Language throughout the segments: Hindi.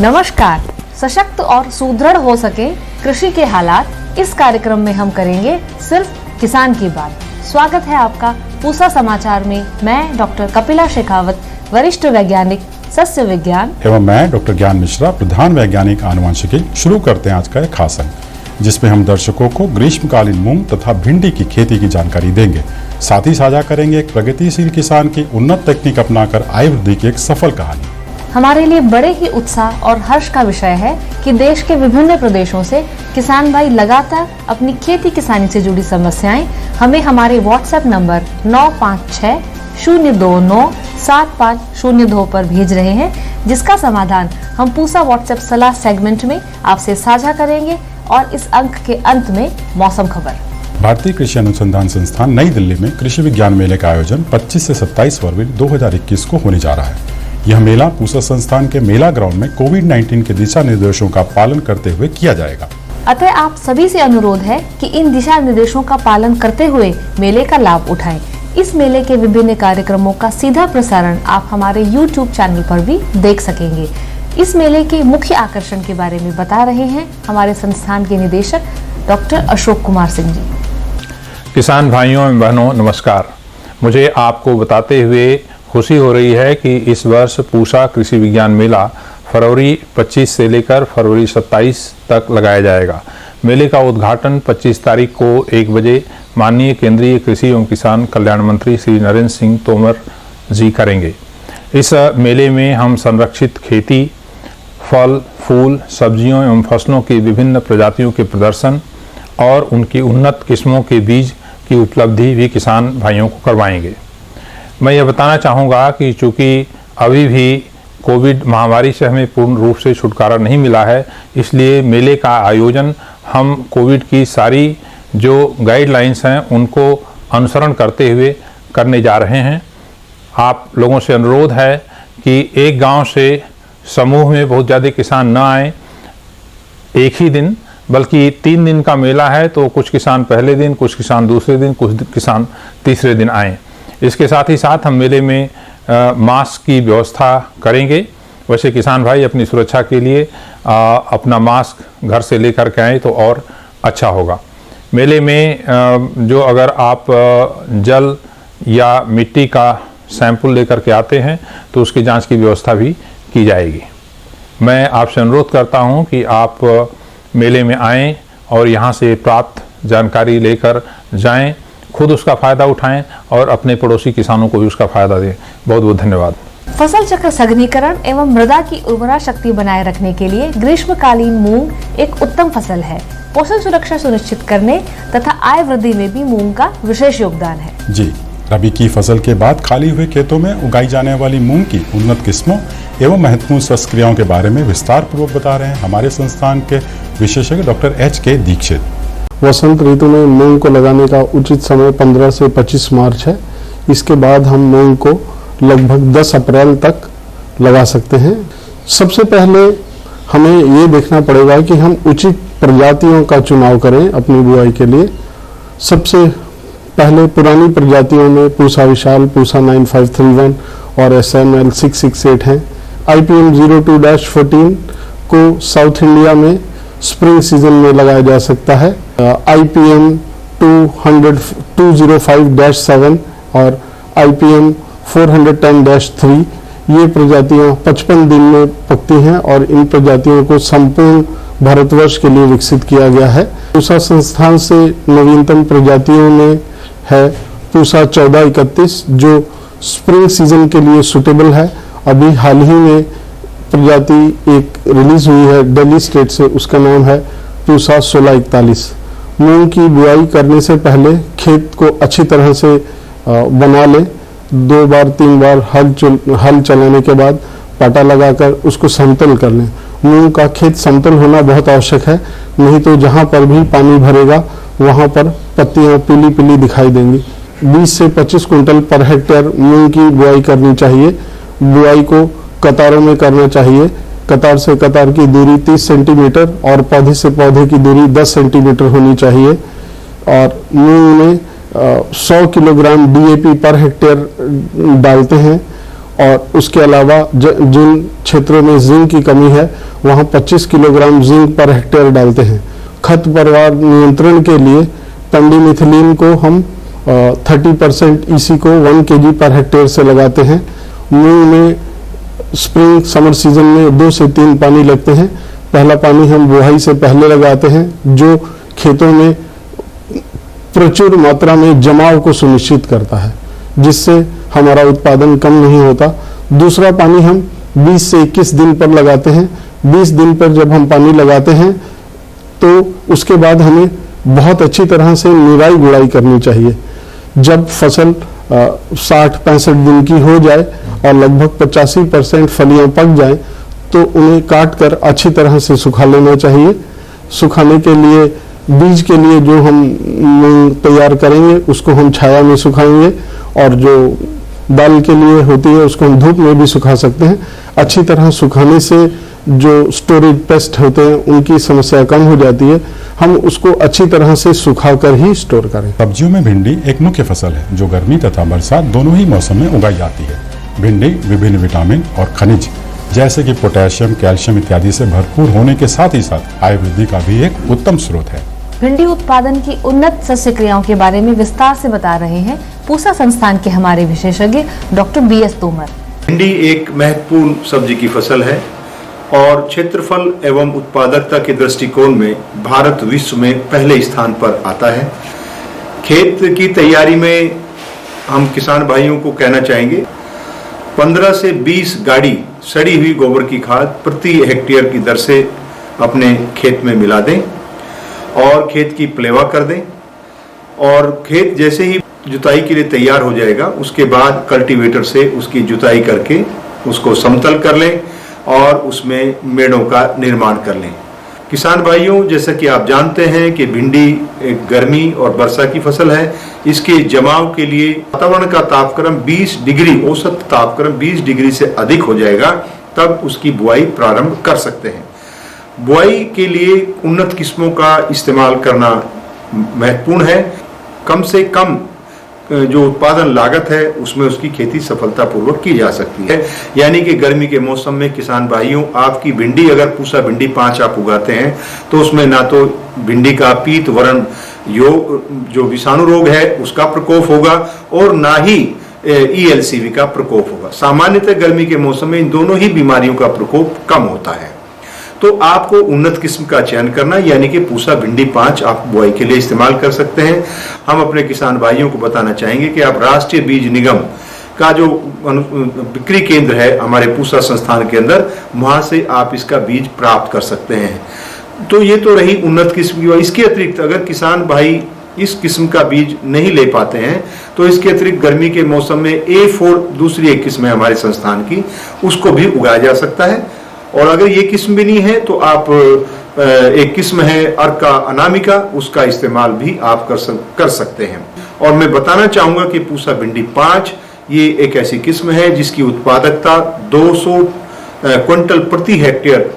नमस्कार। सशक्त और सुदृढ़ हो सके कृषि के हालात, इस कार्यक्रम में हम करेंगे सिर्फ किसान की बात। स्वागत है आपका पूसा समाचार में। मैं डॉक्टर कपिला शेखावत, वरिष्ठ वैज्ञानिक सस्य विज्ञान, एवं मैं डॉक्टर ज्ञान मिश्रा, प्रधान वैज्ञानिक आनुवंशिकी। शुरू करते हैं आज का एक खास अंक, जिसमें हम दर्शकों को ग्रीष्मकालीन मूंग तथा भिंडी की खेती की जानकारी देंगे। साथ ही साझा करेंगे एक प्रगतिशील किसान की उन्नत तकनीक अपनाकर आय वृद्धि की एक सफल कहानी। हमारे लिए बड़े ही उत्साह और हर्ष का विषय है कि देश के विभिन्न प्रदेशों से किसान भाई लगातार अपनी खेती किसानी से जुड़ी समस्याएं हमें हमारे व्हाट्सएप नंबर 9560297502 पर भेज रहे हैं, जिसका समाधान हम पूसा व्हाट्सएप सलाह सेगमेंट में आपसे साझा करेंगे। और इस अंक के अंत में मौसम खबर। भारतीय कृषि अनुसंधान संस्थान नई दिल्ली में कृषि विज्ञान मेले का आयोजन 25 से 27 फरवरी 2021 को होने जा रहा है। यह मेला पूसा संस्थान के मेला ग्राउंड में कोविड-19 के दिशा निर्देशों का पालन करते हुए किया जाएगा। अतः आप सभी से अनुरोध है कि इन दिशा निर्देशों का पालन करते हुए मेले का लाभ उठाएं। इस मेले के विभिन्न कार्यक्रमों का सीधा प्रसारण आप हमारे YouTube चैनल पर भी देख सकेंगे। इस मेले के मुख्य आकर्षण के बारे में बता रहे हैं हमारे संस्थान के निदेशक डॉक्टर अशोक कुमार सिंह जी। किसान भाइयों एवं बहनों, नमस्कार। मुझे आपको बताते हुए खुशी हो रही है कि इस वर्ष पूसा कृषि विज्ञान मेला फरवरी 25 से लेकर फरवरी 27 तक लगाया जाएगा। मेले का उद्घाटन 25 तारीख को 1 बजे माननीय केंद्रीय कृषि एवं किसान कल्याण मंत्री श्री नरेंद्र सिंह तोमर जी करेंगे। इस मेले में हम संरक्षित खेती, फल, फूल, सब्जियों एवं फसलों की विभिन्न प्रजातियों के प्रदर्शन और उनकी उन्नत किस्मों के बीज की उपलब्धि भी किसान भाइयों को करवाएंगे। मैं ये बताना चाहूँगा कि चूँकि अभी भी कोविड महामारी से हमें पूर्ण रूप से छुटकारा नहीं मिला है, इसलिए मेले का आयोजन हम कोविड की सारी जो गाइडलाइंस हैं उनको अनुसरण करते हुए करने जा रहे हैं। आप लोगों से अनुरोध है कि एक गांव से समूह में बहुत ज़्यादा किसान न आए एक ही दिन, बल्कि 3 दिन का मेला है, तो कुछ किसान पहले दिन, कुछ किसान दूसरे दिन, कुछ किसान तीसरे दिन आएँ। इसके साथ ही साथ हम मेले में मास्क की व्यवस्था करेंगे। वैसे किसान भाई अपनी सुरक्षा के लिए अपना मास्क घर से लेकर के आएँ तो और अच्छा होगा। मेले में जो अगर आप जल या मिट्टी का सैंपल लेकर के आते हैं तो उसकी जांच की व्यवस्था भी की जाएगी। मैं आपसे अनुरोध करता हूं कि आप मेले में आएँ और यहां से प्राप्त जानकारी लेकर जाएं, खुद उसका फ़ायदा उठाएं और अपने पड़ोसी किसानों को भी उसका फ़ायदा दें। बहुत बहुत धन्यवाद। फसल चक्र सघनीकरण एवं मृदा की उर्वरा शक्ति बनाए रखने के लिए ग्रीष्मकालीन मूंग एक उत्तम फसल है। पोषण सुरक्षा सुनिश्चित करने तथा आय वृद्धि में भी मूंग का विशेष योगदान है। जी, रबी की फसल के बाद खाली हुए खेतों में उगाई जाने वाली मूंग की उन्नत किस्मों एवं महत्वपूर्ण संस्क्रियाओं के बारे में विस्तार पूर्वक बता रहे हैं हमारे संस्थान के विशेषज्ञ डॉक्टर H.K. दीक्षित। वसंत ऋतु में मूंग को लगाने का उचित समय 15 से 25 मार्च है। इसके बाद हम मूंग को लगभग 10 अप्रैल तक लगा सकते हैं। सबसे पहले हमें ये देखना पड़ेगा कि हम उचित प्रजातियों का चुनाव करें अपनी बुआई के लिए। सबसे पहले पुरानी प्रजातियों में पूसा विशाल, पूसा 9531 और SML 668 हैं। IPM 02-14 को साउथ इंडिया में स्प्रिंग सीजन में लगाया जा सकता है। IPM 205-7 और IPM 410-3 ये प्रजातियां 55 दिन में पकती हैं और इन प्रजातियों को संपूर्ण भारतवर्ष के लिए विकसित किया गया है। पूसा संस्थान से नवीनतम प्रजातियों में है पूसा 1431 जो स्प्रिंग सीजन के लिए सुटेबल है। अभी हाल ही में प्रजाति एक रिलीज हुई है दिल्ली स्टेट से, उसका नाम है पूसा 1641। मूंग की बुआई करने से पहले खेत को अच्छी तरह से बना लें। 2 बार 3 बार हल चलाने के बाद पाटा लगाकर उसको समतल कर लें। मूंग का खेत समतल होना बहुत आवश्यक है, नहीं तो जहाँ पर भी पानी भरेगा वहाँ पर पत्तियाँ पीली पीली दिखाई देंगी। 20 से 25 कुंटल पर हेक्टेयर मूंग की बुआई करनी चाहिए। बुआई को कतारों में करना चाहिए। कतार से कतार की दूरी 30 सेंटीमीटर और पौधे से पौधे की दूरी 10 सेंटीमीटर होनी चाहिए। और मूंग में 100 किलोग्राम DAP पर हेक्टेयर डालते हैं। और उसके अलावा जिन क्षेत्रों में जिंक की कमी है वहाँ 25 किलोग्राम जिंक पर हेक्टेयर डालते हैं। खरपतवार नियंत्रण के लिए पेंडिमिथिलिन को हम 30% ईसी को 1 kg पर हेक्टेयर से लगाते हैं। मूंग में स्प्रिंग समर सीजन में 2 से 3 पानी लगते हैं। पहला पानी हम बुआई से पहले लगाते हैं जो खेतों में प्रचुर मात्रा में जमाव को सुनिश्चित करता है, जिससे हमारा उत्पादन कम नहीं होता। दूसरा पानी हम 20 से 21 दिन पर लगाते हैं। 20 दिन पर जब हम पानी लगाते हैं तो उसके बाद हमें बहुत अच्छी तरह से निराई गुड़ाई करनी चाहिए। जब फसल 60-65 दिन की हो जाए और लगभग 85% फलियां पक जाएं तो उन्हें काट कर अच्छी तरह से सुखा लेना चाहिए। सुखाने के लिए बीज के लिए जो हम तैयार करेंगे उसको हम छाया में सुखाएंगे और जो दाल के लिए होती है उसको हम धूप में भी सुखा सकते हैं। अच्छी तरह सुखाने से जो स्टोरेज पेस्ट होते हैं उनकी समस्या कम हो जाती है। हम उसको अच्छी तरह से सुखाकर ही स्टोर करें। सब्जियों में भिंडी एक मुख्य फसल है जो गर्मी तथा बरसात दोनों ही मौसम में उगाई जाती है। भिंडी विभिन्न विटामिन और खनिज जैसे कि पोटेशियम, कैल्शियम इत्यादि से भरपूर होने के साथ ही साथ आय वृद्धि का भी एक उत्तम स्रोत है। भिंडी उत्पादन की उन्नत सस्य क्रियाओं के बारे में विस्तार से बता रहे हैं पूसा संस्थान के हमारे विशेषज्ञ डॉक्टर BS तोमर। भिंडी एक महत्वपूर्ण सब्जी की फसल है और क्षेत्रफल एवं उत्पादकता के दृष्टिकोण में भारत विश्व में पहले स्थान पर आता है। खेत की तैयारी में हम किसान भाइयों को कहना चाहेंगे 15 से 20 गाड़ी सड़ी हुई गोबर की खाद प्रति हेक्टेयर की दर से अपने खेत में मिला दें और खेत की प्लेवा कर दें और खेत जैसे ही जुताई के लिए तैयार हो जाएगा उसके बाद कल्टीवेटर से उसकी जुताई करके उसको समतल कर लें और उसमें मेड़ों का निर्माण कर लें। किसान भाइयों, जैसा कि आप जानते हैं कि भिंडी एक गर्मी और वर्षा की फसल है। इसके जमाव के लिए वातावरण का तापक्रम 20 डिग्री, औसत तापक्रम 20 डिग्री से अधिक हो जाएगा तब उसकी बुआई प्रारंभ कर सकते हैं। बुआई के लिए उन्नत किस्मों का इस्तेमाल करना महत्वपूर्ण है। कम से कम जो उत्पादन लागत है उसमें उसकी खेती सफलतापूर्वक की जा सकती है। यानी कि गर्मी के मौसम में किसान भाइयों, आपकी भिंडी अगर पूसा भिंडी 5 आप उगाते हैं तो उसमें ना तो भिंडी का पीत वर्ण जो विषाणु रोग है उसका प्रकोप होगा और ना ही ELCV का प्रकोप होगा। सामान्यतः गर्मी के मौसम में इन दोनों ही बीमारियों का प्रकोप कम होता है। तो आपको उन्नत किस्म का चयन करना यानी कि पूसा भिंडी 5 आप बुआई के लिए इस्तेमाल कर सकते हैं। हम अपने किसान भाइयों को बताना चाहेंगे कि आप राष्ट्रीय बीज निगम का जो बिक्री केंद्र है हमारे पूसा संस्थान के अंदर, वहां से आप इसका बीज प्राप्त कर सकते हैं। तो ये तो रही उन्नत किस्म की। इसके अतिरिक्त अगर किसान भाई इस किस्म का बीज नहीं ले पाते हैं तो इसके अतिरिक्त गर्मी के मौसम में A4 दूसरी एक किस्म है हमारे संस्थान की, उसको भी उगाया जा सकता है। और अगर ये किस्म भी नहीं है तो आप एक किस्म है अर्का अनामिका, उसका इस्तेमाल भी आप कर सकते हैं। और मैं बताना चाहूंगा कि पूसा भिंडी 5 ये एक ऐसी किस्म है जिसकी उत्पादकता 200 क्विंटल प्रति हेक्टेयर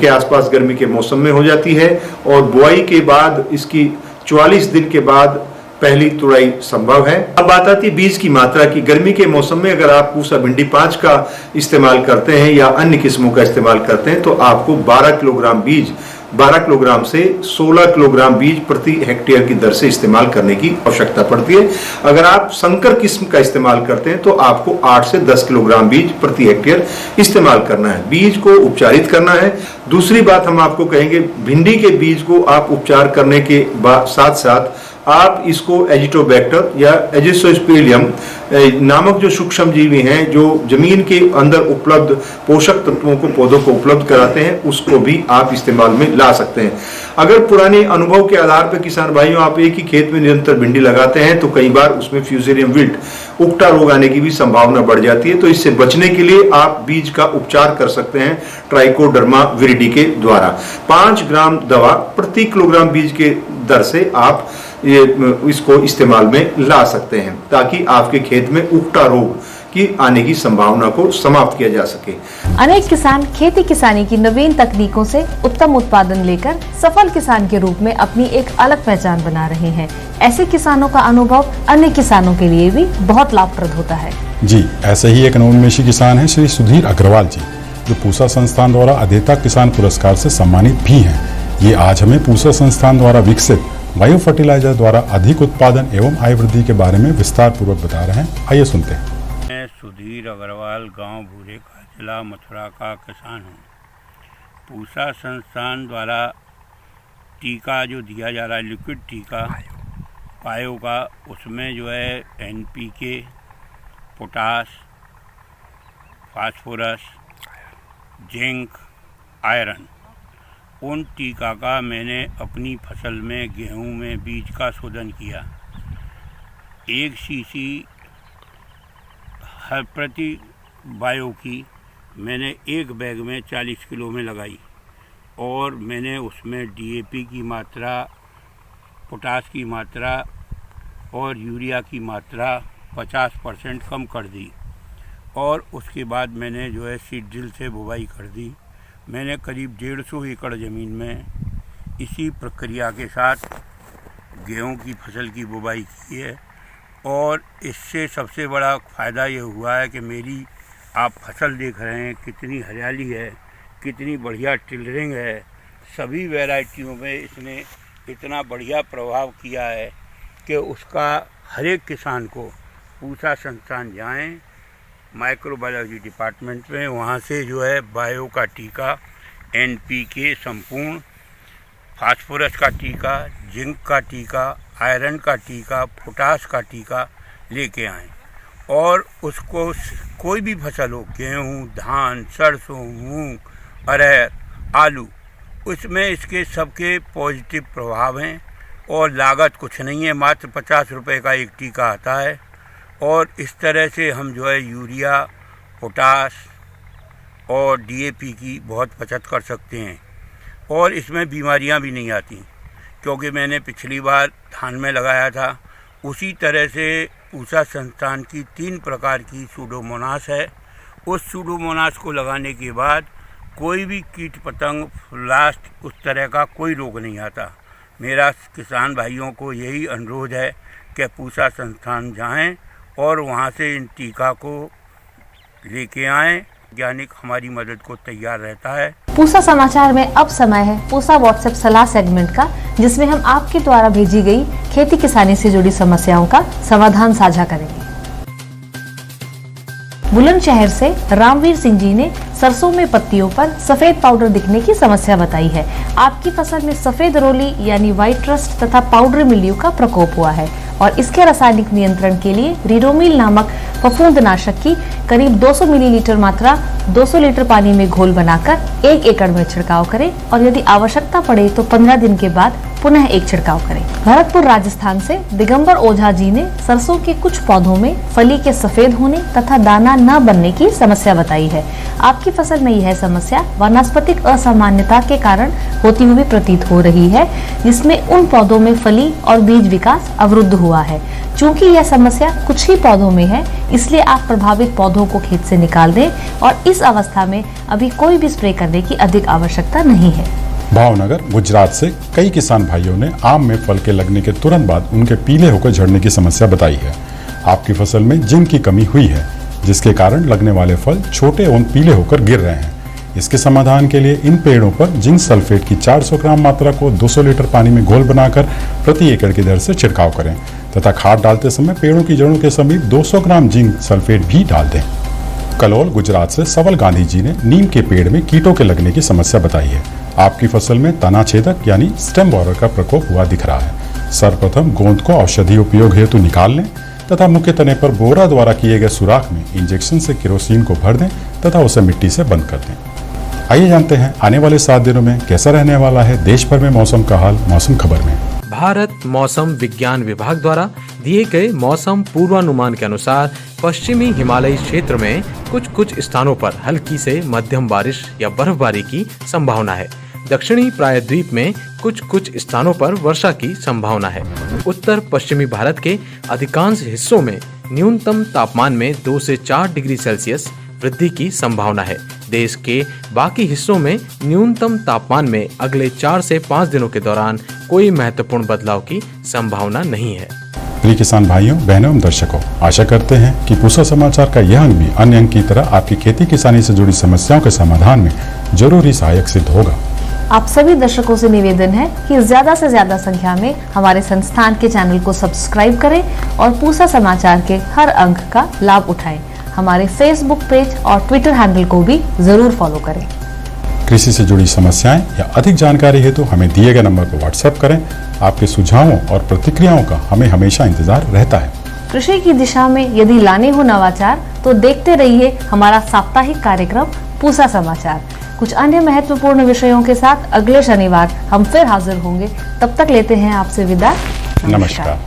के आसपास गर्मी के मौसम में हो जाती है और बुआई के बाद इसकी 44 दिन के बाद पहली तुड़ाई संभव है। अब बात आती बीज की मात्रा की। गर्मी के मौसम में अगर आप पूसा भिंडी 5 का इस्तेमाल करते हैं या अन्य किस्मों का इस्तेमाल करते हैं तो आपको 12 किलोग्राम बीज 12 किलोग्राम से 16 किलोग्राम बीज प्रति हेक्टेयर की दर से इस्तेमाल करने की आवश्यकता पड़ती है। अगर आप संकर किस्म का इस्तेमाल करते हैं तो आपको 8 से 10 किलोग्राम बीज प्रति हेक्टेयर इस्तेमाल करना है। बीज को उपचारित करना है। दूसरी बात हम आपको कहेंगे, भिंडी के बीज को आप उपचार करने के साथ साथ आप इसको एजिटोबैक्टर या एजिसोस्पेरियम नामक जो सूक्ष्म जीवी हैं जो जमीन के अंदर उपलब्ध पोषक तत्वों को पौधों को उपलब्ध कराते हैं, उसको भी आप इस्तेमाल में ला सकते हैं। अगर पुराने अनुभव के आधार पर किसान भाइयों आप एक ही खेत में निरंतर भिंडी लगाते हैं तो कई बार उसमें फ्यूजेरियम विल्ट उकटा रोग आने की भी संभावना बढ़ जाती है। तो इससे बचने के लिए आप बीज का उपचार कर सकते हैं ट्राइकोडर्मा विरिडी के द्वारा। 5 ग्राम दवा प्रति किलोग्राम बीज के दर से आप इसको इस्तेमाल में ला सकते हैं ताकि आपके खेत में उकटा रोग की आने की संभावना को समाप्त किया जा सके। अनेक किसान खेती किसानी की नवीन तकनीकों से उत्तम उत्पादन लेकर सफल किसान के रूप में अपनी एक अलग पहचान बना रहे हैं। ऐसे किसानों का अनुभव अन्य किसानों के लिए भी बहुत लाभप्रद होता है। जी, ऐसे ही एक नवोन्मेषी किसान हैं श्री सुधीर अग्रवाल जी, जो पूसा संस्थान द्वारा अधेता किसान पुरस्कार से सम्मानित भी हैं। ये आज हमें पूसा संस्थान द्वारा विकसित बायो फर्टिलाइजर द्वारा अधिक उत्पादन एवं आय वृद्धि के बारे में विस्तार पूर्वक बता रहे हैं। आइए सुनते हैं। मैं सुधीर अग्रवाल गांव भूरे का जिला मथुरा का किसान हूँ। पूसा संस्थान द्वारा टीका जो दिया जा रहा है, लिक्विड टीका बायो का, उसमें जो है NPK, potash, phosphorus, zinc, iron, उन टीका का मैंने अपनी फसल में गेहूं में बीज का शोधन किया। 1 सीसी हर प्रति बायो की मैंने एक बैग में 40 किलो में लगाई और मैंने उसमें DAP की मात्रा, पोटास की मात्रा और यूरिया की मात्रा 50% कम कर दी और उसके बाद मैंने जो है सीड ड्रिल से बुवाई कर दी। मैंने करीब 150 एकड़ ज़मीन में इसी प्रक्रिया के साथ गेहूं की फसल की बुवाई की है और इससे सबसे बड़ा फ़ायदा ये हुआ है कि मेरी आप फसल देख रहे हैं कितनी हरियाली है, कितनी बढ़िया टिलरिंग है। सभी वैरायटियों में इसने इतना बढ़िया प्रभाव किया है कि उसका हर एक किसान को पूसा संस्थान जाएं, माइक्रोबायोलॉजी डिपार्टमेंट में, वहाँ से जो है बायो का टीका, NPK संपूर्ण, फास्फोरस का टीका, जिंक का टीका, आयरन का टीका, पोटास का टीका लेके आएँ और उसको कोई भी फसल हो, गेहूँ, धान, सरसों, मूंग, अरहर, आलू, उसमें इसके सबके पॉजिटिव प्रभाव हैं और लागत कुछ नहीं है, मात्र 50 रुपये का एक टीका आता है और इस तरह से हम जो है यूरिया, पोटास और DAP की बहुत बचत कर सकते हैं और इसमें बीमारियां भी नहीं आती, क्योंकि मैंने पिछली बार धान में लगाया था। उसी तरह से पूसा संस्थान की 3 प्रकार की सूडोमोनास है। उस सूडोमोनास को लगाने के बाद कोई भी कीट पतंग, फ्लास्ट, उस तरह का कोई रोग नहीं आता। मेरा किसान भाइयों को यही अनुरोध है कि पूसा संस्थान जाएं और वहाँ से इन टीका को लेके आएं। वैज्ञानिक हमारी मदद को तैयार रहता है। पूसा समाचार में अब समय है पूसा व्हाट्सएप सलाह सेगमेंट का, जिसमें हम आपके द्वारा भेजी गई खेती किसानी से जुड़ी समस्याओं का समाधान साझा करेंगे। बुलंदशहर से रामवीर सिंह जी ने सरसों में पत्तियों पर सफेद पाउडर दिखने की समस्या बताई है। आपकी फसल में सफेद रोली यानी व्हाइट रस्ट तथा पाउडर मिल्ड्यू का प्रकोप हुआ है और इसके रासायनिक नियंत्रण के लिए रिडोमिल नामक फफूंदनाशक की करीब 200 मिलीलीटर मात्रा 200 लीटर पानी में घोल बनाकर 1 एकड़ में छिड़काव करें और यदि आवश्यकता पड़े तो 15 दिन के बाद पुनः एक छिड़काव करें। भरतपुर राजस्थान से दिगंबर ओझा जी ने सरसों के कुछ पौधों में फली के सफेद होने तथा दाना न बनने की समस्या बताई है। आपकी फसल में यह समस्या वानस्पतिक असामान्यता के कारण होती हुई प्रतीत हो रही है, जिसमें उन पौधों में फली और बीज विकास अवरुद्ध हुआ है। चूंकि यह समस्या कुछ ही पौधों में है, इसलिए आप प्रभावित पौधों को खेत से निकाल दें और इस अवस्था में अभी कोई भी स्प्रे करने की अधिक आवश्यकता नहीं है। भावनगर गुजरात से कई किसान भाइयों ने आम में फल के लगने के तुरंत बाद उनके पीले होकर झड़ने की समस्या बताई है। आपकी फसल में जिंक की कमी हुई है, जिसके कारण लगने वाले फल छोटे एवं पीले होकर गिर रहे हैं। इसके समाधान के लिए इन पेड़ों पर जिंक सल्फेट की 400 ग्राम मात्रा को 200 लीटर पानी में घोल बनाकर प्रति एकड़ की दर से छिड़काव करें तथा खाद डालते समय पेड़ों की जड़ों के समीप 200 ग्राम जिंक सल्फेट भी डाल दें। कलोल गुजरात से सवल गांधी जी ने नीम के पेड़ में कीटों के लगने की समस्या बताई है। आपकी फसल में तना छेदक यानी स्टेम बोरर का प्रकोप हुआ दिख रहा है। सर्वप्रथम गोंद को औषधि उपयोग हेतु निकाल लें तथा मुख्य तने पर बोरा द्वारा किए गए सुराख में इंजेक्शन से केरोसिन को भर दें तथा उसे मिट्टी से बंद कर दें। आइए जानते हैं आने वाले 7 दिनों में कैसा रहने वाला है देश भर में मौसम का हाल मौसम खबर में। भारत मौसम विज्ञान विभाग द्वारा दिए गए मौसम पूर्वानुमान के अनुसार पश्चिमी हिमालयी क्षेत्र में कुछ स्थानों पर हल्की से मध्यम बारिश या बर्फबारी की संभावना है। दक्षिणी प्रायद्वीप में कुछ स्थानों पर वर्षा की संभावना है। उत्तर पश्चिमी भारत के अधिकांश हिस्सों में न्यूनतम तापमान में 2 से 4 डिग्री सेल्सियस वृद्धि की संभावना है। देश के बाकी हिस्सों में न्यूनतम तापमान में अगले 4 से 5 दिनों के दौरान कोई महत्वपूर्ण बदलाव की संभावना नहीं है। प्रिय किसान भाइयों, बहनों एवं दर्शकों, आशा करते हैं कि पूसा समाचार का यह अंक भी अन्य अंक की तरह आपकी खेती किसानी से जुड़ी समस्याओं के समाधान में जरूर ही सहायक सिद्ध होगा। आप सभी दर्शकों से निवेदन है कि ज्यादा से ज्यादा संख्या में हमारे संस्थान के चैनल को सब्सक्राइब करें और पूसा समाचार के हर अंक का लाभ उठाएं। हमारे फेसबुक पेज और ट्विटर हैंडल को भी जरूर फॉलो करें। कृषि से जुड़ी समस्याएं या अधिक जानकारी हेतु हमें दिए गए नंबर पर व्हाट्सएप करें। आपके सुझावों और प्रतिक्रियाओं का हमें हमेशा इंतजार रहता है। कृषि की दिशा में यदि लाने हो नवाचार तो देखते रहिए हमारा साप्ताहिक कार्यक्रम पूसा समाचार। कुछ अन्य महत्वपूर्ण विषयों के साथ अगले शनिवार हम फिर हाजिर होंगे। तब तक लेते हैं आपसे विदा। नमस्कार।